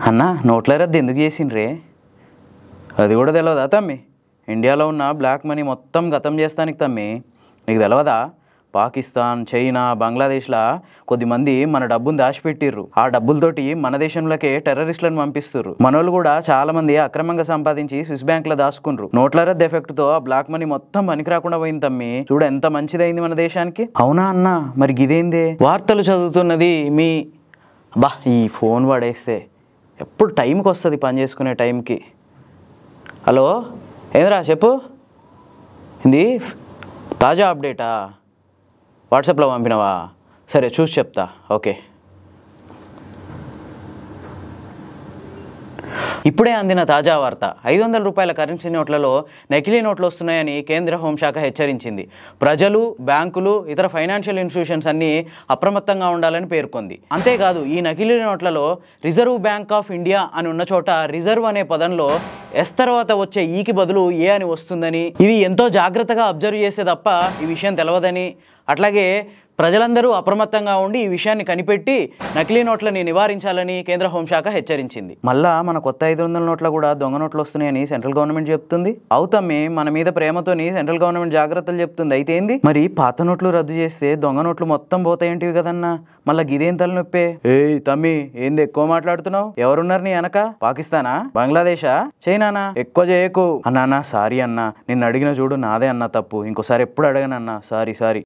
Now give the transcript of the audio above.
అన్న నోట్ల రద్దు ఎందుకు చేసిండ్రే? అది కూడా తెలియదా తమ్మి? ఇండియాలో ఉన్న బ్లాక్ మనీ మొత్తం గతం చేస్తానికి తమ్మి. నీకు తెలియదా? పాకిస్తాన్, చైనా, బంగ్లాదేశ్లా కొద్దిమంది మన డబ్బును దాచిపెట్టిర్రు. ఆ డబ్బులతోటి మన దేశంలోకే టెర్రరిస్టులను పంపిస్తుర్రు. మనోళ్ళు కూడా చాలా మంది అక్రమంగా సంపాదించి స్విస్ బ్యాంకులో దాచుకుండ్రు. నోట్ల రద్దు ఎఫెక్ట్ తో ఆ బ్లాక్ మనీ మొత్తం పనికి రాకుండా పోయింది తమ్మి. చూడ ఎంత మంచిదైంది మన దేశానికి. అవునా అన్న? మరి గిదేందే? వార్తలు చదువుతున్నది మీ ఈ ఫోన్ పడేస్తే ఎప్పుడు టైంకి వస్తుంది పని చేసుకునే టైంకి. హలో ఏంద్రా చెప్పు. ఇది తాజా అప్డేటా? వాట్సాప్లో పంపినవా? సరే చూసి చెప్తా. ఓకే. ఇప్పుడే అందిన తాజా వార్త. 500 రూపాయల కరెన్సీ నోట్లలో నకిలీ నోట్లు వస్తున్నాయని కేంద్ర హోంశాఖ హెచ్చరించింది. ప్రజలు, బ్యాంకులు, ఇతర ఫైనాన్షియల్ ఇన్స్టిట్యూషన్స్ అన్నీ అప్రమత్తంగా ఉండాలని పేర్కొంది. అంతేకాదు ఈ నకిలీ నోట్లలో రిజర్వ్ బ్యాంక్ ఆఫ్ ఇండియా అని ఉన్న చోట రిజర్వ్ అనే పదంలో ఎస్ తర్వాత వచ్చే ఈకి బదులు ఏ అని వస్తుందని, ఇది ఎంతో జాగ్రత్తగా అబ్జర్వ్ చేసే తప్ప ఈ విషయం తెలవదని, అట్లాగే ప్రజలందరూ అప్రమత్తంగా ఉండి ఈ విషయాన్ని కనిపెట్టి నకిలీ నోట్లని నివారించాలని కేంద్ర హోంశాఖ హెచ్చరించింది. మళ్ళా మన కొత్త 500 నోట్ల కూడా దొంగ నోట్లు వస్తున్నాయని సెంట్రల్ గవర్నమెంట్ చెప్తుంది. అవుతమ్మి, మన మీద ప్రేమతోని సెంట్రల్ గవర్నమెంట్ జాగ్రత్తలు చెప్తుంది. అయితే ఏంది మరి? పాత నోట్లు రద్దు చేస్తే దొంగ నోట్లు మొత్తం పోతాయంటివి కదన్నా. మళ్ళా గిదేం తలనొప్పే? ఏయ్ తమ్మి, ఏంది ఎక్కువ మాట్లాడుతున్నావు? ఎవరున్నారు నీ వెనక? పాకిస్తానా, బంగ్లాదేశా, చైనానా? ఎక్కువ చేయకు అన్నా. సారీ అన్నా, నిన్ను అడిగిన చూడు నాదే అన్నా తప్పు. ఇంకోసారి ఎప్పుడు అడగనన్నా. సారీ.